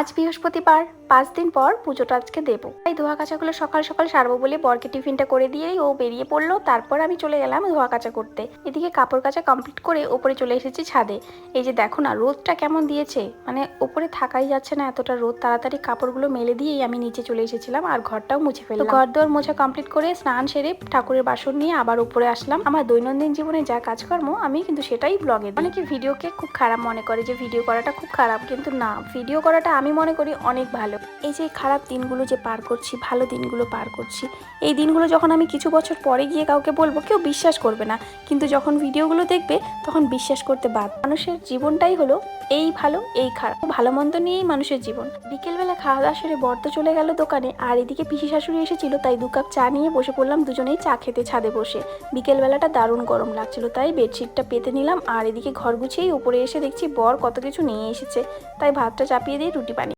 আজ বৃহস্পতিবার 5 দিন পর পুজোটা আজকে দেবো, তাই ধোয়া কাচাগুলো সকাল সকাল সারবো বলে বরকে টিফিনটা করে দিয়েই ও বেরিয়ে পড়লো। তারপর আমি চলে গেলাম ধোয়া কাচা করতে। এদিকে কাপড় কাচা কমপ্লিট করে ওপরে চলে এসেছি ছাদে। এই যে দেখো না রোদটা কেমন দিয়েছে, মানে ওপরে থাকাই যাচ্ছে না এতটা রোদ। তাড়াতাড়ি কাপড়গুলো মেলে দিয়েই আমি নিচে চলে এসেছিলাম আর ঘরটাও মুছে ফেললাম। ঘর দোর মোছা কমপ্লিট করে স্নান সেরে ঠাকুরের বাসন নিয়ে আবার উপরে আসলাম। আমার দৈনন্দিন জীবনে যা কাজকর্ম আমি কিন্তু সেটাই ব্লগে দিই। অনেকে ভিডিওকে খুব খারাপ মনে করে যে ভিডিও করাটা খুব খারাপ, কিন্তু না, ভিডিও করাটা আমি মনে করি অনেক ভালো। এই যে খারাপ দিনগুলো যে পার করছি, ভালো দিনগুলো পার করছি, এই দিনগুলো যখন আমি কিছু বছর পরে গিয়ে কাউকে বলবো কেউ বিশ্বাস করবে না, কিন্তু যখন ভিডিওগুলো দেখবে তখন বিশ্বাস করতে বাধ্য। মানুষের জীবনটাই হলো এই ভালো এই খারাপ, ভালো মন্দ নিয়েই মানুষের জীবন। বিকেলবেলা খাওয়া দাওয়া সেরে বর তো চলে গেল দোকানে, আর এদিকে পিসি শাশুড়ি এসেছিল, তাই 2 কাপ চা নিয়ে বসে পড়লাম দুজনেই চা খেতে ছাদে বসে। বিকেলবেলাটা দারুণ গরম লাগছিল, তাই বেডশিটটা পেতে নিলাম। আর এদিকে ঘর গুছিয়েই উপরে এসে দেখছি বর কত কিছু নিয়ে এসেছে, তাই ভাতটা চাপিয়ে দিয়ে রুটি বানিয়ে